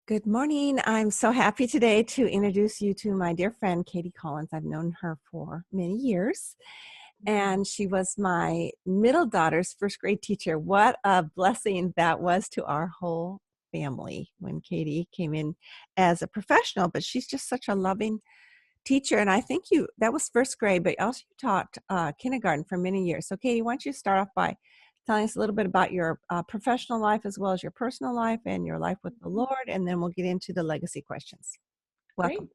Good morning. I'm so happy today to introduce you to my dear friend, Katie Collins. I've known her for many years, and she was my middle daughter's first grade teacher. What a blessing that was to our whole family when Katie came in as a professional, but she's just such a loving teacher. And I think that was first grade, but also you taught kindergarten for many years. So Katie, why don't you start off by telling us a little bit about your professional life as well as your personal life and your life with the Lord, and then we'll get into the legacy questions. Great. Welcome.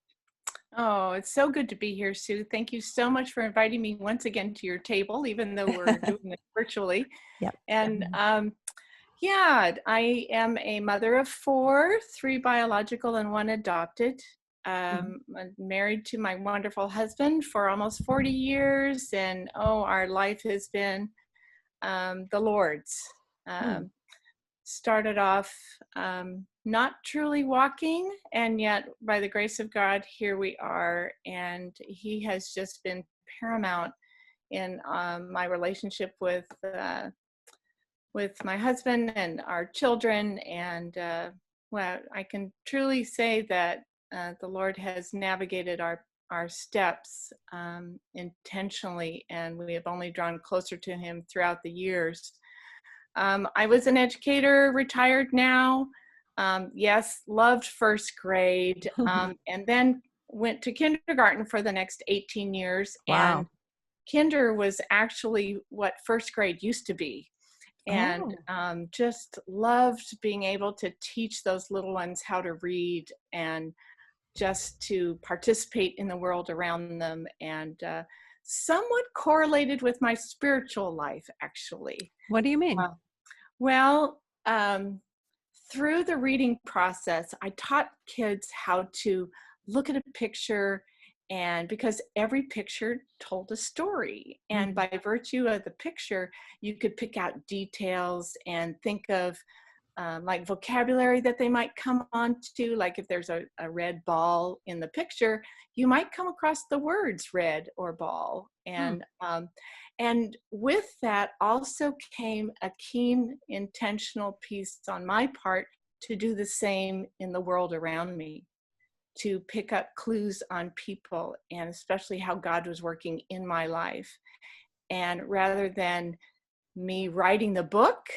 Oh, it's so good to be here, Sue. Thank you so much for inviting me once again to your table, even though we're doing it virtually. Yep. And yeah, I am a mother of four, three biological and one adopted. Mhm. I'm married to my wonderful husband for almost 40 years, and our life has been the Lord's. Mm. Um, Started off not truly walking, and yet by the grace of God, here we are. And He has just been paramount in my relationship with my husband and our children. And well, I can truly say that the Lord has navigated our steps intentionally, and we have only drawn closer to Him throughout the years. I was an educator, retired now. Yes, loved first grade, and then went to kindergarten for the next 18 years. And Wow. kinder was actually what first grade used to be. And Oh. just loved being able to teach those little ones how to read and just to participate in the world around them. And somewhat correlated with my spiritual life, actually. What do you mean? Uh, well, through the reading process, I taught kids how to look at a picture, and because every picture told a story, and Mm. by virtue of the picture, you could pick out details and think of like vocabulary that they might come onto. Like if there's a red ball in the picture, you might come across the words red or ball. Mm. And with that also came a keen intentional piece on my part to do the same in the world around me, to pick up clues on people and especially how God was working in my life. And rather than me writing the book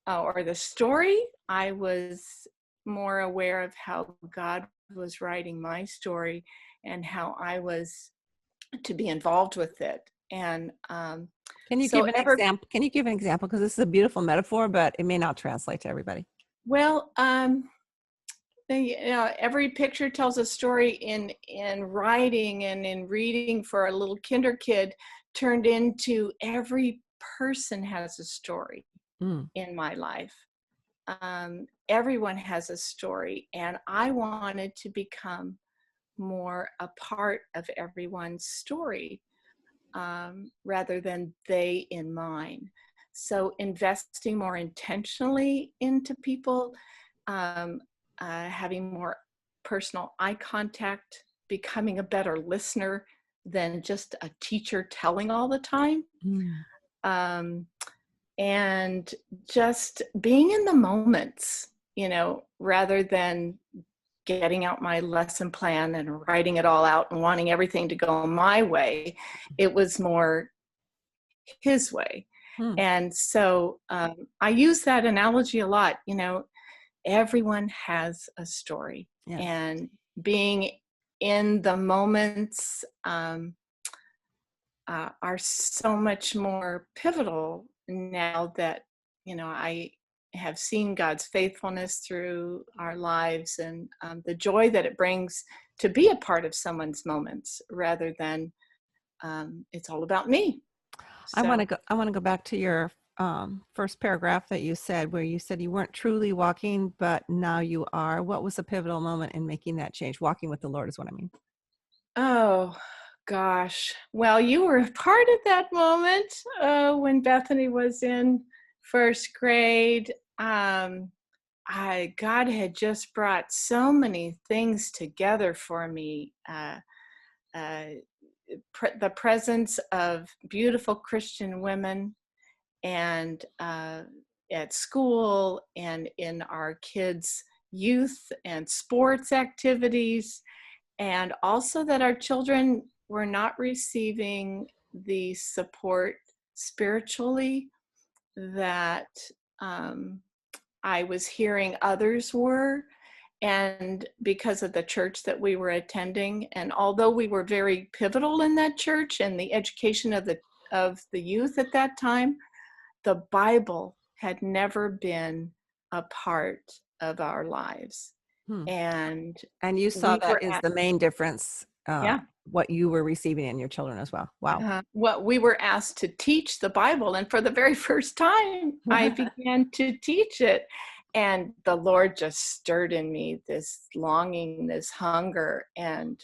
or the story, I was more aware of how God was writing my story and how I was to be involved with it. And Can you so give an ever, example? Can you give an example? Because this is a beautiful metaphor, but it may not translate to everybody. well, every picture tells a story in writing and in reading for a little kinder kid turned into every person has a story Mm. in my life. Everyone has a story, and I wanted to become more a part of everyone's story rather than they in mine. So investing more intentionally into people, um, having more personal eye contact, becoming a better listener than just a teacher telling all the time. Mm. Um, and just being in the moments, rather than getting out my lesson plan and writing it all out and wanting everything to go my way. It was more His way. Mm. And so I use that analogy a lot. Everyone has a story, Yes. and being in the moments are so much more pivotal now that I have seen God's faithfulness through our lives, and the joy that it brings to be a part of someone's moments rather than it's all about me. I want to So go. I want to go back to your first paragraph that you said, where you said you weren't truly walking, but now you are. What was the pivotal moment in making that change? Walking with the Lord is what I mean. oh gosh, well, you were a part of that moment when Bethany was in first grade. God had just brought so many things together for me. Uh, the presence of beautiful Christian women, and at school and in our kids' youth and sports activities, and also that our children were not receiving the support spiritually that I was hearing others were, and because of the church that we were attending. And although we were very pivotal in that church and the education of the youth at that time, the Bible had never been a part of our lives. Hmm. And And you saw we that were is at, the main difference, yeah, what you were receiving in your children as well. Wow. what we were asked to teach the Bible. And for the very first time, I began to teach it. And the Lord just stirred in me this longing, this hunger. And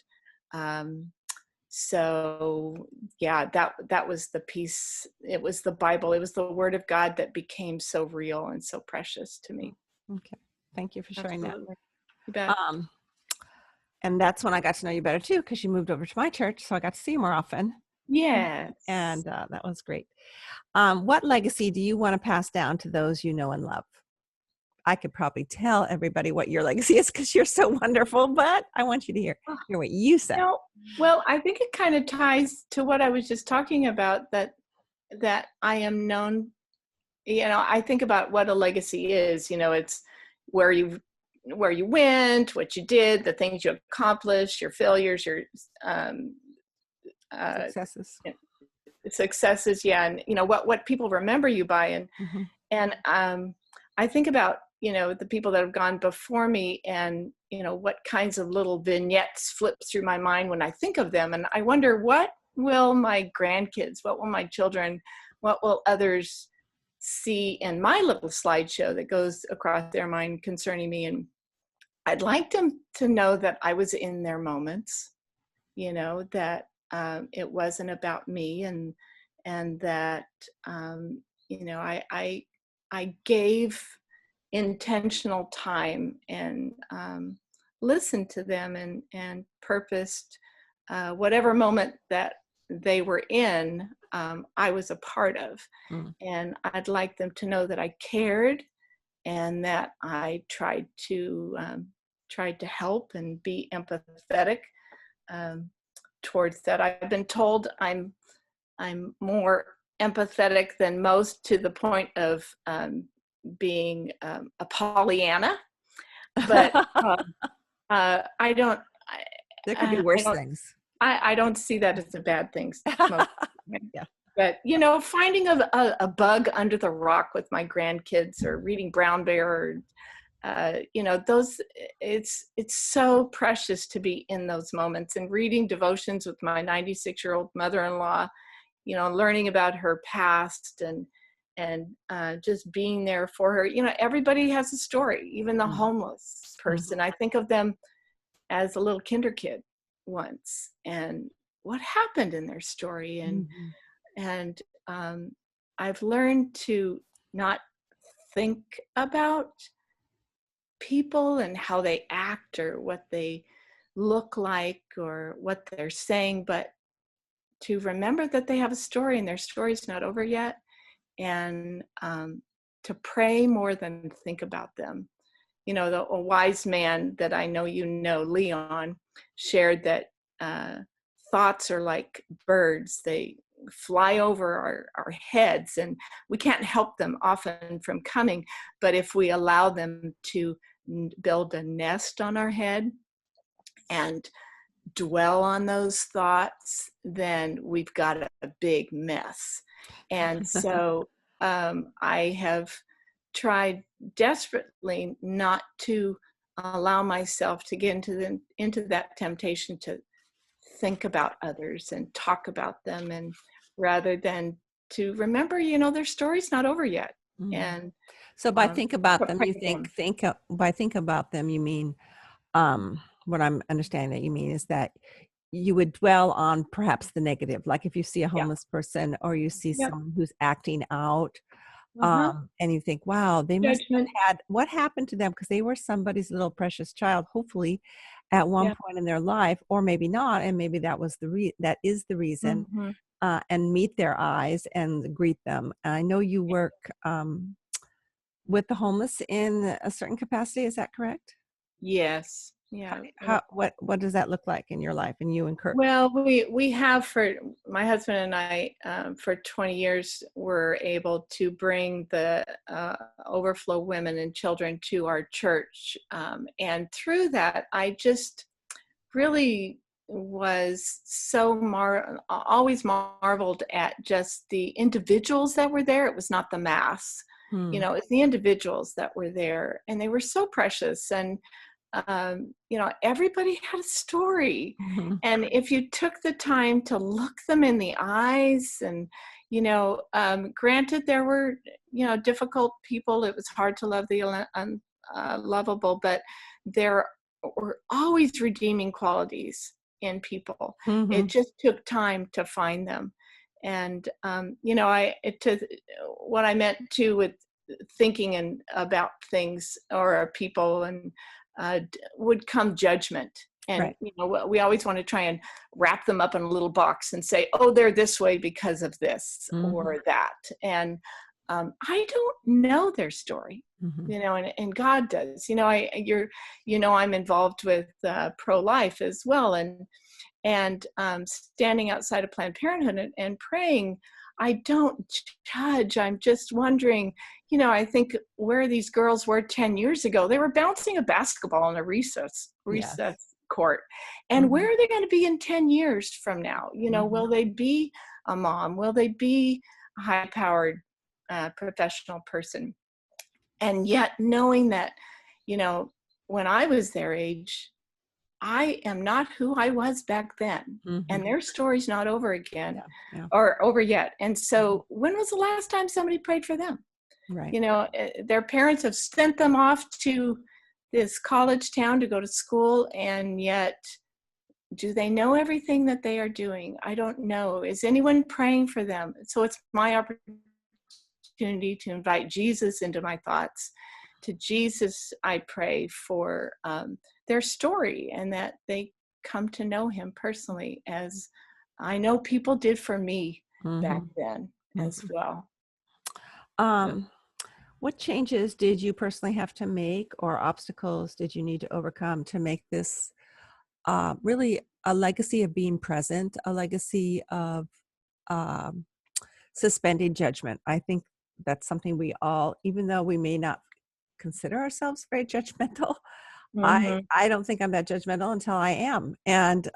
so, yeah, that was the piece. It was the Bible. It was the Word of God that became so real and so precious to me. Okay. Thank you for sharing that. Absolutely. You bet. And that's when I got to know you better too, because you moved over to my church, so I got to see you more often. Yes. And that was great. What legacy do you want to pass down to those you know and love? I could probably tell everybody what your legacy is because you're so wonderful, but I want you to hear what you said. No, well, I think it kind of ties to what I was just talking about, that I am known. I think about what a legacy is. It's where you went, what you did, the things you accomplished, your failures, your Successes. successes, yeah, and what people remember you by. And Mm-hmm. and I think about the people that have gone before me, and what kinds of little vignettes flip through my mind when I think of them. And I wonder, what will my grandkids, what will my children, what will others see in my little slideshow that goes across their mind concerning me? And I'd like them to know that I was in their moments, that it wasn't about me, and that I gave intentional time, and listened to them, and purposed whatever moment that they were in, I was a part of. Mm. And I'd like them to know that I cared, and that I tried to help and be empathetic towards that. I've been told I'm more empathetic than most, to the point of being a Pollyanna, but I don't. There could be I worse don't. things. I don't see that as a bad thing. Yeah. But finding a bug under the rock with my grandkids, or reading Brown Bear, or those, it's so precious to be in those moments, and reading devotions with my 96-year-old mother-in-law, learning about her past, and just being there for her. Everybody has a story, even the homeless person. I think of them as a little kinder kid once, and what happened in their story. And I've learned to not think about people and how they act, or what they look like, or what they're saying, but to remember that they have a story, and their story's not over yet, and to pray more than think about them. A wise man that I know, Leon, shared that thoughts are like birds. They fly over our heads, and we can't help them often from coming, but if we allow them to build a nest on our head and dwell on those thoughts, then we've got a big mess. And so I have tried desperately not to allow myself to get into that temptation to think about others and talk about them, and rather than to remember, their story's not over yet. Mm. And so by think about them, you by think about them, you mean, what I'm understanding that you mean is that you would dwell on perhaps the negative, like if you see a homeless person, or you see Yep. someone who's acting out, Uh-huh. and you think, wow, they must have Judgment. had, what happened to them, because they were somebody's little precious child, hopefully at one Yeah. point in their life, or maybe not, and maybe that was that is the reason. Mm-hmm. And meet their eyes and greet them. And I know you work with the homeless in a certain capacity. Is that correct? Yes. Yeah. What does that look like in your life, and you and Kirk? Well, we have, for my husband and I, for 20 years, were able to bring the overflow women and children to our church. And through that, I just really was so always marveled at just the individuals that were there. It was not the mass, Hmm. it's the individuals that were there, and they were so precious. And everybody had a story. Hmm. And if you took the time to look them in the eyes, and, granted, there were, difficult people. It was hard to love the unlovable, but there were always redeeming qualities in people. It Hmm. just took time to find them. And, what I meant too with thinking and about things or people, and would come judgment. And Right. we always want to try and wrap them up in a little box and say, oh, they're this way because of this Hmm. or that. And I don't know their story, Hmm. and God does. I'm involved with pro-life as well, and standing outside of Planned Parenthood and praying. I don't judge. I'm just wondering, I think where these girls were 10 years ago, they were bouncing a basketball in a recess Yes. court. And Hmm. where are they going to be in 10 years from now? Hmm. Will they be a mom? Will they be a high-powered professional person? And yet knowing that, when I was their age, I am not who I was back then, Hmm. and their story's not over again Yeah. Yeah. or over yet. And Mhm. so, when was the last time somebody prayed for them? Right. Their parents have sent them off to this college town to go to school, and yet, do they know everything that they are doing? I don't know. Is anyone praying for them? So it's my opportunity to invite Jesus into my thoughts. To Jesus, I pray for their story, and that they come to know him personally, as I know people did for me back Hmm. then as Hmm. well. So, Um, what changes did you personally have to make, or obstacles did you need to overcome to make this really a legacy of being present, a legacy of um, suspending judgment? I think that's something we all, even though we may not consider ourselves very judgmental, mhm. I don't think I'm that judgmental until I am, and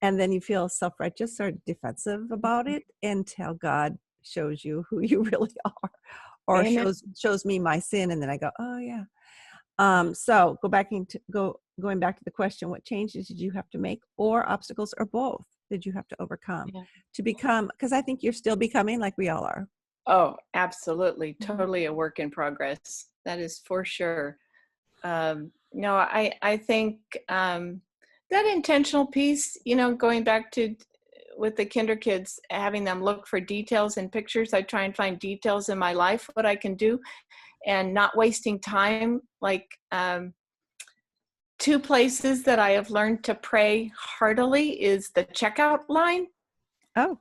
and then you feel self-righteous or defensive about it until God shows you who you really are, or Amen. shows me my sin, and then I go, oh yeah. So going back to the question, what changes did you have to make, or obstacles, or both, did you have to overcome Yeah. to become? Because I think you're still becoming, like we all are. Oh, absolutely. Mhm. Totally a work in progress. That is for sure. No, I think that intentional piece, going back to with the kinder kids, having them look for details in pictures. I try and find details in my life, what I can do, and not wasting time. Like, two places that I have learned to pray heartily is the checkout line. Oh,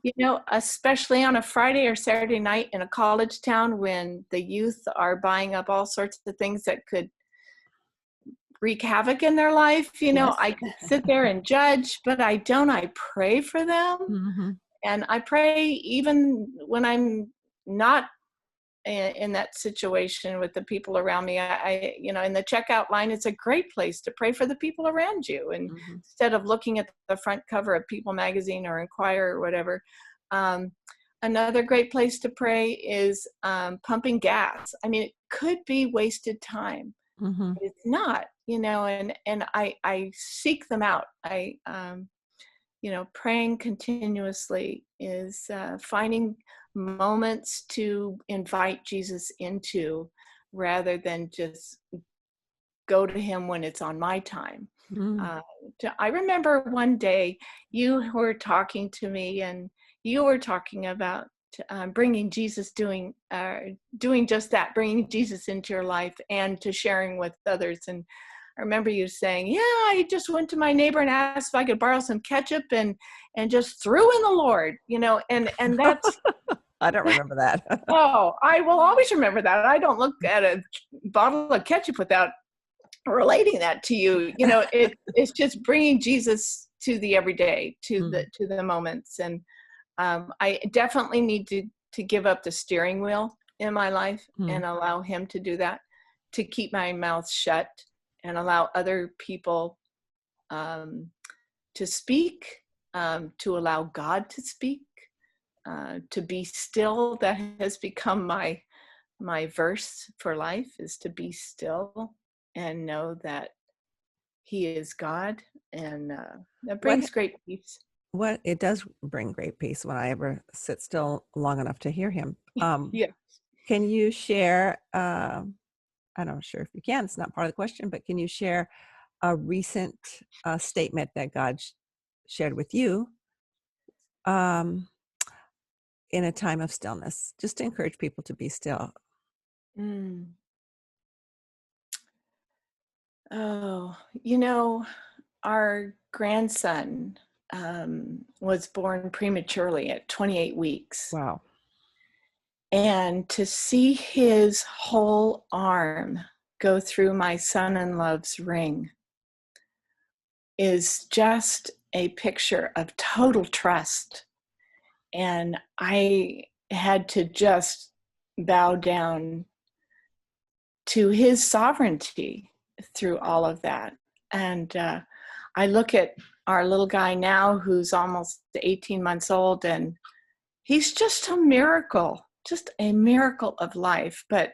Especially on a Friday or Saturday night in a college town, when the youth are buying up all sorts of things that could wreak havoc in their life. yes. I could sit there and judge, but I don't. I pray for them. Hmm. And I pray even when I'm not in that situation with the people around me. In the checkout line, it's a great place to pray for the people around you. And Hmm. instead of looking at the front cover of People magazine or Inquirer or whatever, um, another great place to pray is pumping gas. I mean, it could be wasted time, Hmm. but it's not, and I seek them out. Praying continuously is finding moments to invite Jesus into, rather than just go to him when it's on my time. Hmm. Uh, I remember one day you were talking to me, and you were talking about bringing Jesus, doing just that, bringing Jesus into your life and to sharing with others. And I remember you saying, "Yeah, I just went to my neighbor and asked if I could borrow some ketchup, and just threw in the Lord," and that's I don't remember that. oh, I will always remember that. I don't look at a bottle of ketchup without relating that to you. It's just bringing Jesus to the everyday, to the moments. And I definitely need to give up the steering wheel in my life and allow him to do that, to keep my mouth shut and allow other people to speak, to allow God to speak, to be still. That has become my verse for life, is to be still and know that he is God. And that What brings great peace. it does bring great peace when I ever sit still long enough to hear him. Yeah. Can you share, I'm not sure if you can, it's not part of the question, but can you share a recent statement that God shared with you um, in a time of stillness, just to encourage people to be still? Mm. Oh, our grandson was born prematurely at 28 weeks. Wow. And to see his whole arm go through my son-in-law's ring is just a picture of total trust. And I had to just bow down to his sovereignty through all of that. And I look at our little guy now, who's almost 18 months old, and he's just a miracle of life. But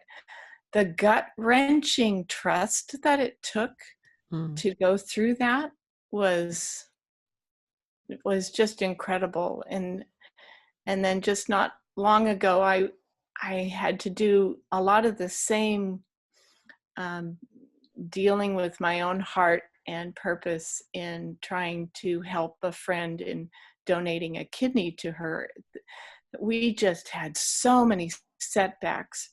the gut-wrenching trust that it took to go through that was just incredible. And then just not long ago, I had to do a lot of the same, dealing with my own heart and purpose in trying to help a friend in donating a kidney to her. We just had so many setbacks,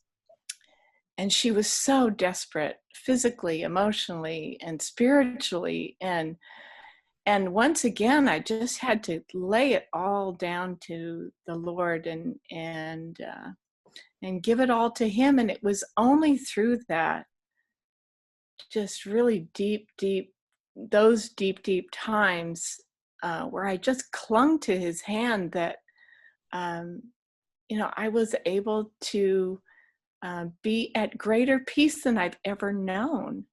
and she was so desperate, physically, emotionally, and spiritually. And once again, I just had to lay it all down to the Lord and give it all to him. And it was only through that, just really those deep times where I just clung to his hand, that I was able to be at greater peace than I've ever known.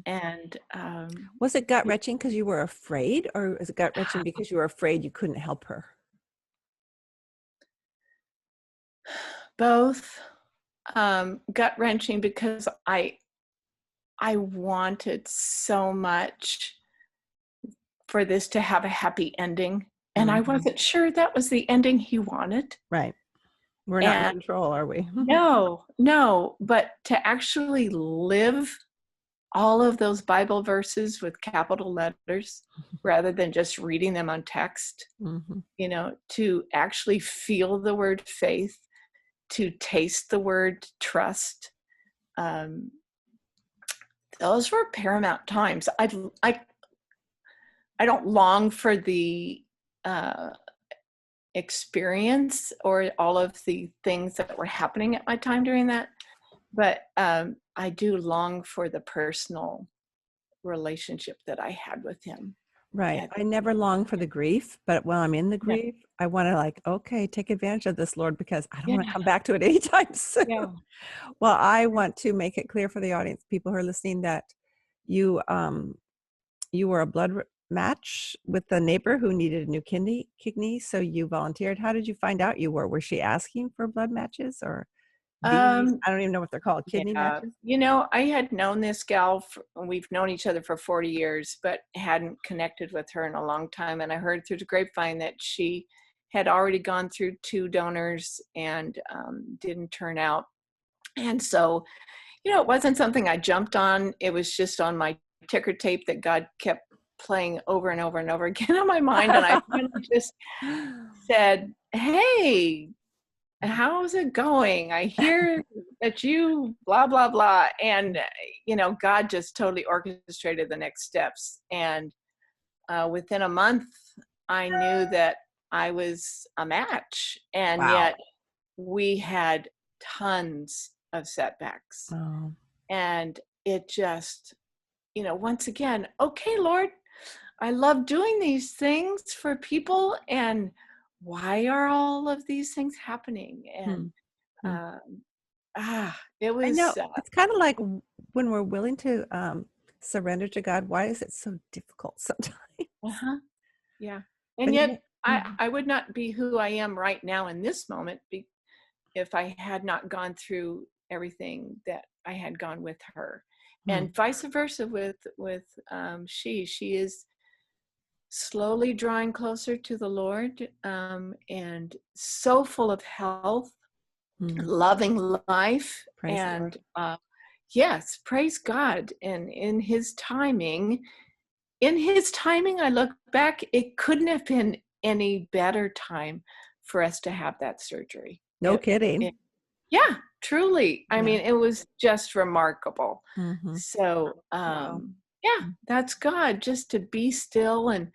And was it gut wrenching because you were afraid, or was it gut wrenching because you were afraid you couldn't help her? both. Gut wrenching because I wanted so much for this to have a happy ending, and I wasn't sure that was the ending he wanted. Right. We're not in control, are we? No, but to actually live all of those Bible verses with capital letters rather than just reading them on text, to actually feel the word faith, to taste the word trust. Those were paramount times. I don't long for the experience or all of the things that were happening at my time during that, but I do long for the personal relationship that I had with him. Right. I never long for the grief, but while I'm in the Yeah. grief, I want to okay, take advantage of this, Lord, because I don't Yeah. want to come back to it anytime soon. Yeah. Well, I want to make it clear for the audience, people who are listening, that you were a blood match with a neighbor who needed a new kidney, so you volunteered. How did you find out you were? Was she asking for blood matches, or these? I don't even know what they're called, kidney matches? I had known this gal, we've known each other for 40 years, but hadn't connected with her in a long time. And I heard through the grapevine that she had already gone through 2 donors and didn't turn out. And so, it wasn't something I jumped on. It was just on my ticker tape that God kept playing over and over and over again on my mind. And I finally just said, hey, how's it going? I hear that you blah, blah, blah. And, God just totally orchestrated the next steps. And within a month, I knew that I was a match. And Wow. yet we had tons of setbacks. Oh. And it just once again, okay, Lord, I love doing these things for people, and why are all of these things happening? Hmm. And Hmm. it I know was, it's kind of like when we're willing to surrender to God, why is it so difficult sometimes? uh-huh, yeah. But And yet, mhm. I would not be who I am right now in this moment if I had not gone through everything that I had gone with her, Hmm. and vice versa with she is slowly drawing closer to the Lord, and so full of health, Hmm. loving life, Praise the Lord. and yes, praise God. And in his timing, I look back, it couldn't have been any better time for us to have that surgery. No kidding. Yeah, truly. I Yeah. mean, it was just remarkable. Hmm. So, Wow. yeah, that's God, just to be still and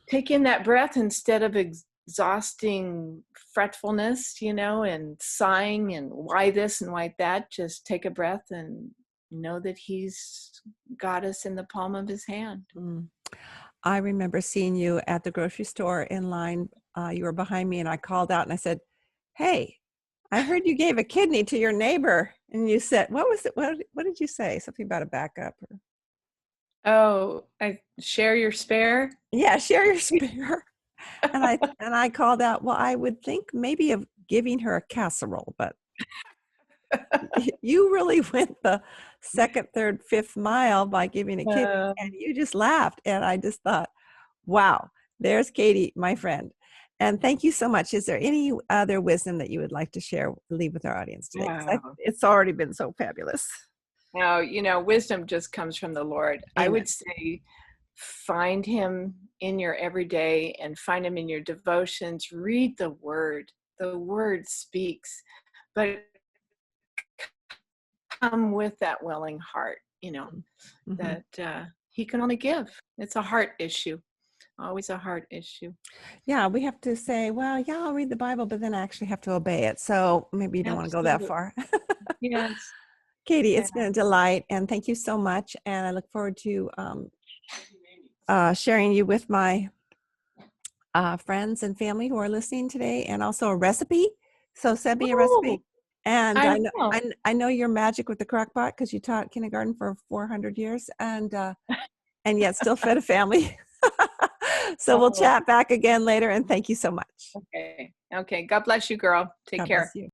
take in that breath instead of exhausting fretfulness, and sighing and why this and why that. Just take a breath and know that He's got us in the palm of His hand. Mm. I remember seeing you at the grocery store in line. You were behind me, and I called out and I said, "Hey, I heard you gave a kidney to your neighbor." And you said, "What was it? What did you say? Something about a backup?" Or, Oh, I share your spare. yeah, share your spare. And I called out, "Well, I would think maybe of giving her a casserole, but you really went the second, third, fifth mile by giving a kidney." And Um, you just laughed, and I just thought, wow, there's Katie, my friend. And thank you so much. Is there any other wisdom that you would like to share, leave with our audience today? Because wow. it's already been so fabulous. Now, wisdom just comes from the Lord. I Amen. would say find Him in your everyday and find Him in your devotions. Read the Word. The Word speaks, but come with that willing heart, Mm-hmm. that He can only give. It's a heart issue, always a heart issue. Yeah, we have to say, well, yeah, I'll read the Bible, but then I actually have to obey it. So maybe you don't want to go that Absolutely. far. Yes. Katie, Yeah. it's been a delight, and thank you so much. And I look forward to sharing you with my friends and family who are listening today, and also a recipe. So send me a recipe. Oh, And I I know will. I know your magic with the crock pot because you taught kindergarten for 400 years and yet still fed a family. So we'll Oh, chat back again later, and thank you so much. okay. Okay. God bless you, girl. Take God bless care. you.